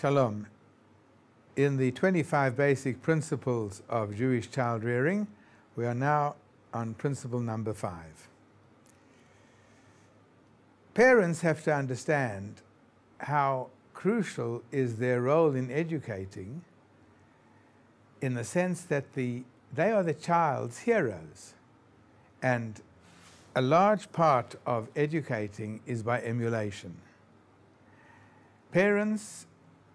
Shalom. In the 25 basic principles of Jewish child rearing, we are now on principle number 5. Parents have to understand how crucial is their role in educating, in the sense that they are the child's heroes. And a large part of educating is by emulation. Parents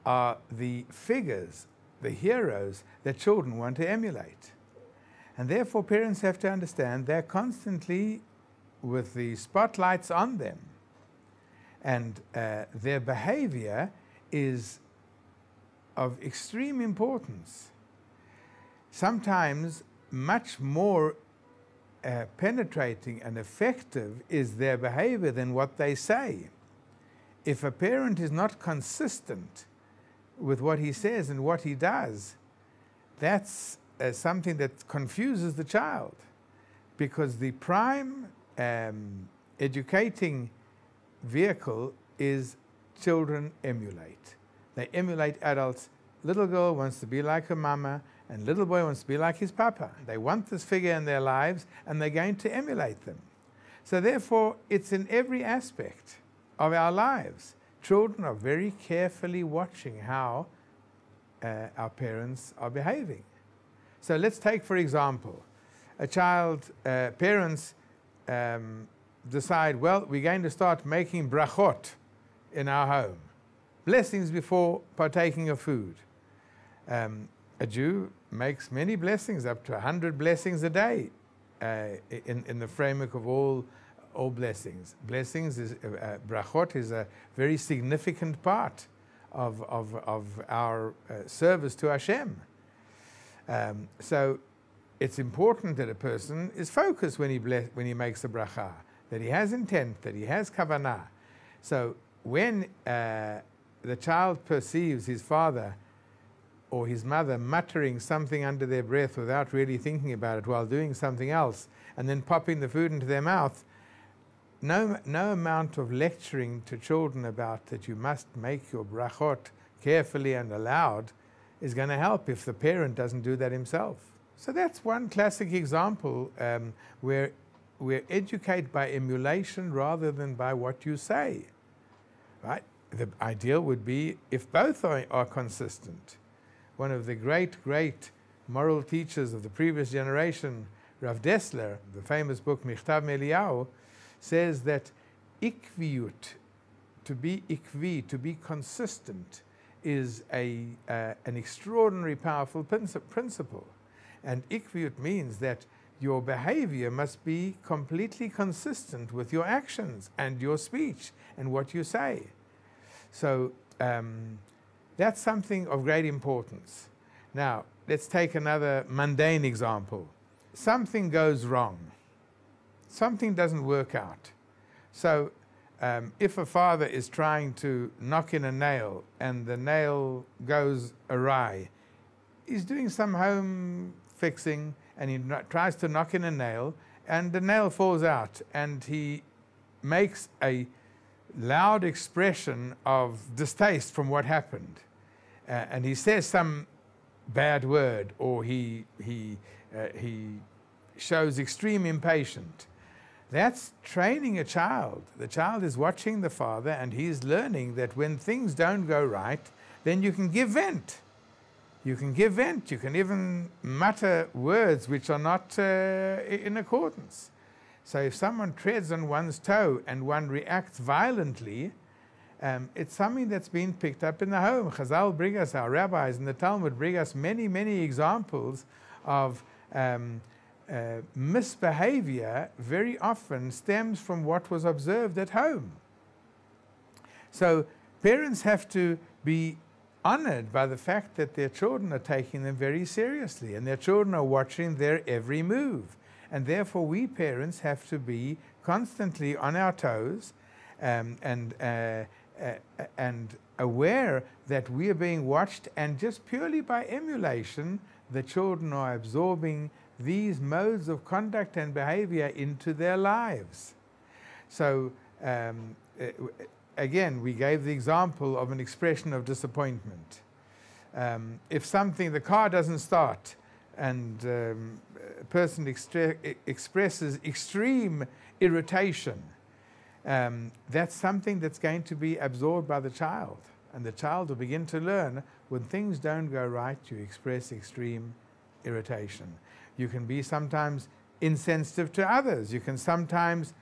are the figures, the heroes that children want to emulate. And therefore parents have to understand they're constantly with the spotlights on them. And their behavior is of extreme importance. Sometimes much more penetrating and effective is their behavior than what they say. If a parent is not consistent with what he says and what he does, that's something that confuses the child, because the prime educating vehicle is children emulate. They emulate adults. Little girl wants to be like her mama, and little boy wants to be like his papa. They want this figure in their lives, and they're going to emulate them. So therefore, it's in every aspect of our lives. Children are very carefully watching how our parents are behaving. So let's take, for example, a child, parents decide, well, we're going to start making brachot in our home. Blessings before partaking of food. A Jew makes many blessings, up to 100 blessings a day in the framework of all blessings. Blessings is, brachot is a very significant part of our service to Hashem. So it's important that a person is focused when he makes a bracha, that he has intent, that he has kavanah. So when the child perceives his father or his mother muttering something under their breath without really thinking about it while doing something else, and then popping the food into their mouth, no amount of lecturing to children about that you must make your brachot carefully and aloud is going to help if the parent doesn't do that himself. So that's one classic example where we educate by emulation rather than by what you say. Right? The ideal would be if both are consistent. One of the great moral teachers of the previous generation, Rav Dessler, the famous book Michtav Yirmiyahu, says that ikviyut, to be ikvi, to be consistent, is an extraordinary powerful principle. And ikviyut means that your behavior must be completely consistent with your actions and your speech and what you say. So that's something of great importance. Now, let's take another mundane example. Something goes wrong. Something doesn't work out. So if a father is trying to knock in a nail and the nail goes awry, he's doing some home fixing and he tries to knock in a nail and the nail falls out, and he makes a loud expression of distaste from what happened. And he says some bad word, or he shows extreme impatience. That's training a child. The child is watching the father and he's learning that when things don't go right, then you can give vent. You can give vent. You can even mutter words which are not in accordance. So if someone treads on one's toe and one reacts violently, it's something that's been picked up in the home. Chazal bring us, our rabbis in the Talmud bring us many examples of misbehavior very often stems from what was observed at home. So parents have to be honored by the fact that their children are taking them very seriously and their children are watching their every move. And therefore we parents have to be constantly on our toes and aware that we are being watched, and just purely by emulation the children are absorbing these modes of conduct and behavior into their lives. So again, we gave the example of an expression of disappointment. If the car doesn't start, and a person expresses extreme irritation, that's something that's going to be absorbed by the child. And the child will begin to learn, when things don't go right, you express extreme irritation. You can be sometimes insensitive to others. You can sometimes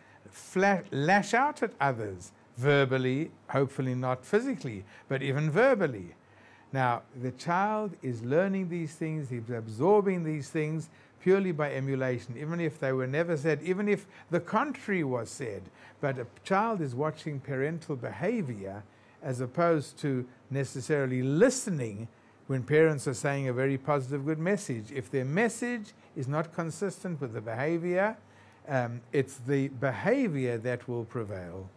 lash out at others, verbally, hopefully not physically, but even verbally. Now, the child is learning these things, he's absorbing these things purely by emulation, even if they were never said, even if the contrary was said. But a child is watching parental behavior as opposed to necessarily listening when parents are saying a very positive, good message. If their message is not consistent with the behavior, it's the behavior that will prevail.